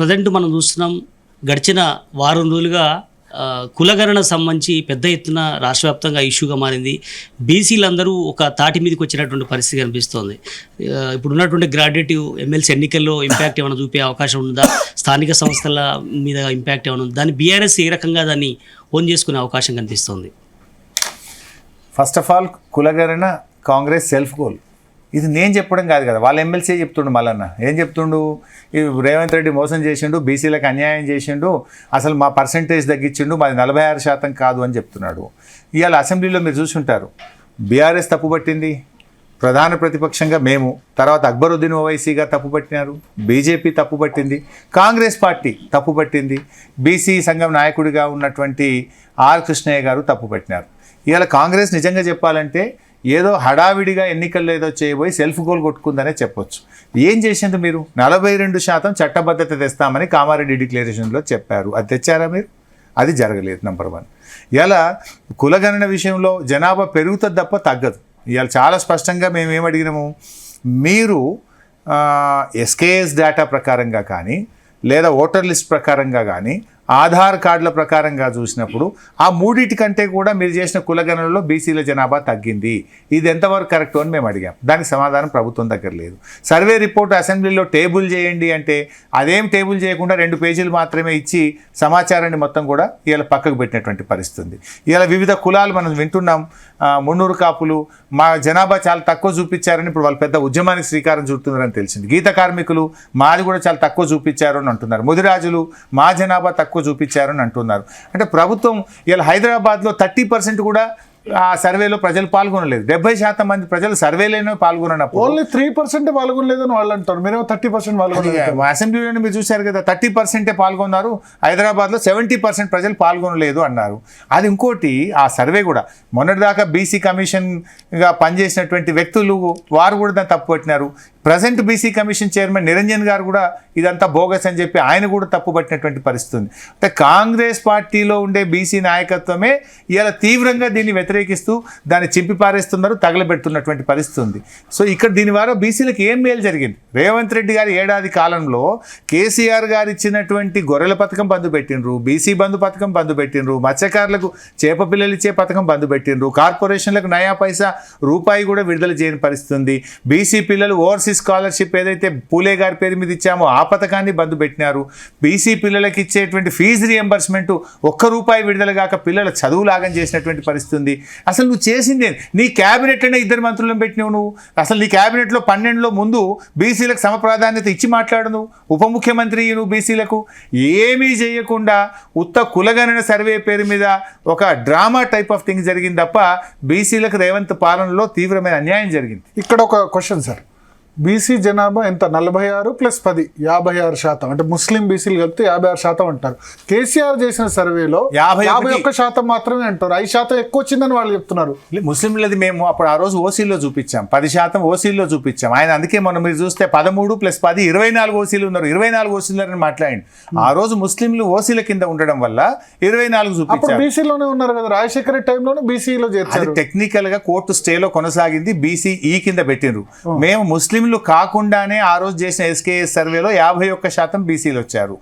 Present మనం చూస్తున్నాం గడిచిన వారం రోజులుగా కులగణన సంబంధించి పెద్ద ఎత్తున రాష్ట్ర వ్యాప్తంగా ఇష్యూగా మారింది. బీసీలందరూ ఒక తాటి మీదకి వచ్చినటువంటి పరిస్థితి కనిపిస్తోంది. ఇప్పుడు ఉన్నటువంటి గ్రాడ్యుయేటివ్ ఎమ్మెల్సీ ఎన్నికల్లో ఇంపాక్ట్ ఏమైనా చూపే అవకాశం ఉందా? స్థానిక సంస్థల మీద ఇంపాక్ట్ ఏమైనా ఉందా? దాన్ని బీఆర్ఎస్ ఏ రకంగా దాన్ని ఓన్ చేసుకునే అవకాశం కనిపిస్తోంది? ఫస్ట్ ఆఫ్ ఆల్ కులగణన కాంగ్రెస్ సెల్ఫ్ గోల్. ఇది నేను చెప్పడం కాదు కదా, వాళ్ళ ఎమ్మెల్సీ చెప్తుండు. మళ్ళన్న ఏం చెప్తుండు, ఈ రేవంత్ రెడ్డి మోసం చేసిండు, బీసీలకు అన్యాయం చేసిండు, అసలు మా పర్సంటేజ్ తగ్గించిండు, మాది 46% కాదు అని చెప్తున్నాడు. ఇవాళ అసెంబ్లీలో మీరు చూసుంటారు, బీఆర్ఎస్ తప్పుపట్టింది, ప్రధాన ప్రతిపక్షంగా మేము, తర్వాత అక్బరుద్దీన్ ఓవైసీగా తప్పుపట్టినారు, బీజేపీ తప్పుపట్టింది, కాంగ్రెస్ పార్టీ తప్పుపట్టింది, బీసీ సంఘం నాయకుడిగా ఉన్నటువంటి ఆర్ కృష్ణయ్య గారు తప్పుపట్టినారు. ఇవాళ కాంగ్రెస్ నిజంగా చెప్పాలంటే ఏదో హడావిడిగా ఎన్నికల్లో ఏదో చేయబోయి సెల్ఫ్ గోల్ కొట్టుకుందనే చెప్పొచ్చు. ఏం చేసింది మీరు? 42% చట్టబద్ధత తెస్తామని కామారెడ్డి డిక్లరేషన్లో చెప్పారు. అది తెచ్చారా మీరు? అది జరగలేదు. నెంబర్ 1. ఇలా కులగణన విషయంలో జనాభా పెరుగుతుంది తప్ప తగ్గదు. ఇవాళ చాలా స్పష్టంగా మేము ఏమడిగినాము, మీరు ఎస్కేఎస్ డేటా ప్రకారంగా కానీ లేదా ఓటర్ లిస్ట్ ప్రకారంగా కానీ ఆధార్ కార్డుల ప్రకారంగా చూసినప్పుడు ఆ మూడింటి కంటే కూడా మీరు చేసిన కులగణనలో బీసీల జనాభా తగ్గింది. ఇది ఎంతవరకు కరెక్ట్ అని మేము అడిగాం. దానికి సమాధానం ప్రభుత్వం దగ్గర లేదు. సర్వే రిపోర్ట్ అసెంబ్లీలో టేబుల్ చేయండి అంటే అదేం టేబుల్ చేయకుండా 2 పేజీలు మాత్రమే ఇచ్చి సమాచారాన్ని మొత్తం కూడా ఇలా పక్కకు పెట్టినటువంటి పరిస్థితి. ఇలా వివిధ కులాలు మనం వింటున్నాం, మున్నూరు కాపులు మా జనాభా చాలా తక్కువ చూపించారని ఇప్పుడు వాళ్ళు పెద్ద ఉద్యమానికి శ్రీకారం చుడుతున్నారని తెలిసింది. గీత కార్మికులు మాది కూడా చాలా తక్కువ చూపించారు అని అంటున్నారు. ముదిరాజులు మా జనాభా తక్కువ చూపించారని అంటున్నారు. అంటే ప్రభుత్వం ఇలా హైదరాబాద్లో 30% కూడా ఆ సర్వేలో ప్రజలు పాల్గొనలేదు. 70% మంది ప్రజలు సర్వేలోనే పాల్గొనప్పుడు ఓన్లీ 3% పాల్గొనలేదని వాళ్ళు అంటారు. మీరు 30% పాల్గొనలేదు. అసెంబ్లీలోనే మీరు చూశారు కదా, 30% పాల్గొన్నారు. హైదరాబాద్లో 70% ప్రజలు పాల్గొనలేదు అన్నారు. అది ఇంకోటి, ఆ సర్వే కూడా మొన్నటిదాకా బీసీ కమిషన్గా పనిచేసినటువంటి వ్యక్తులు వారు కూడా దాన్ని తప్పుపట్టినారు. Present BC commission chairman Niranjan గారు కూడా ఇదంతా బోగస్ అని చెప్పి ఆయన కూడా తప్పుపట్టినటువంటి పరిస్థితి ఉంది. అంటే కాంగ్రెస్ పార్టీలో ఉండే బీసీ నాయకత్వమే ఇలా తీవ్రంగా దీన్ని వ్యతిరేకిస్తూ దాన్ని చింపి పారేస్తున్నారు, తగలబెడుతున్నటువంటి పరిస్థితి ఉంది. సో ఇక్కడ దీని ద్వారా బీసీలకు ఏం మేలు జరిగింది? రేవంత్ రెడ్డి గారి ఏడాది కాలంలో కేసీఆర్ గారు ఇచ్చినటువంటి గొర్రెల పథకం బంధు పెట్టిండ్రు, బీసీ బంధు పథకం బంధు పెట్టిండ్రు, మత్స్యకారులకు చేప పిల్లలు ఇచ్చే పథకం బంధు పెట్టిండ్రు, కార్పొరేషన్లకు నయా పైసా రూపాయి కూడా విడుదల చేయని పరిస్థితి ఉంది. బీసీ పిల్లలు ఓవర్సీస్ స్కాలర్షిప్ ఏదైతే పూలే గారి పేరు మీద ఇచ్చామో ఆ పథకాన్ని బంధు పెట్టినారు. బీసీ పిల్లలకి ఇచ్చేటువంటి ఫీజు రియంబర్స్మెంట్ ₹1 విడుదల కాక పిల్లల చదువు లాగం చేసినటువంటి పరిస్థితి ఉంది. అసలు నువ్వు చేసిందే, నీ క్యాబినెట్లోనే 2 మంత్రులను పెట్టినావు నువ్వు. అసలు నీ క్యాబినెట్లో 12లో ముందు బీసీలకు సమప్రాధాన్యత ఇచ్చి మాట్లాడు. నువ్వు ఉప ముఖ్యమంత్రి నువ్వు బీసీలకు ఏమీ చేయకుండా ఉత్త కులగణన సర్వే పేరు మీద ఒక డ్రామా టైప్ ఆఫ్ థింగ్ జరిగింది తప్ప బీసీలకు రేవంత్ పాలనలో తీవ్రమైన అన్యాయం జరిగింది. ఇక్కడ ఒక క్వశ్చన్ సార్, బీసీ జనాభా ఎంత? 46 + 10 56%. అంటే ముస్లిం బీసీలు కలిపితే 56% అంటారు. కేసీఆర్ చేసిన సర్వేలో 51% మాత్రమే అంటారు. 5% ఎక్కువ వచ్చిందని వాళ్ళు చెప్తున్నారు. ముస్లింలది మేము అప్పుడు ఆ రోజు ఓసీల్లో చూపించాం, 10% ఓసీల్లో చూపించాం. ఆయన అందుకే మనం మీరు చూస్తే 13 + 10 24 ఓసీలు ఉన్నారు, 24 ఓసీలని మాట్లాడి ఆ రోజు ముస్లింలు ఓసీల కింద ఉండడం వల్ల 24 చూపించారు. బీసీలోనే ఉన్నారు కదా, రాజశేఖర రెడ్డి టైంలోనే బీసీలో చేర్చారు. టెక్నికల్ గా కోర్టు స్టేలో కొనసాగింది, బీసీ ఈ కింద పెట్టిండ్రు. మేము ముస్లిం కాకుండానే ఆ రోజు చేసిన ఎస్కేఎస్ సర్వేలో 51% బీసీలు వచ్చారు.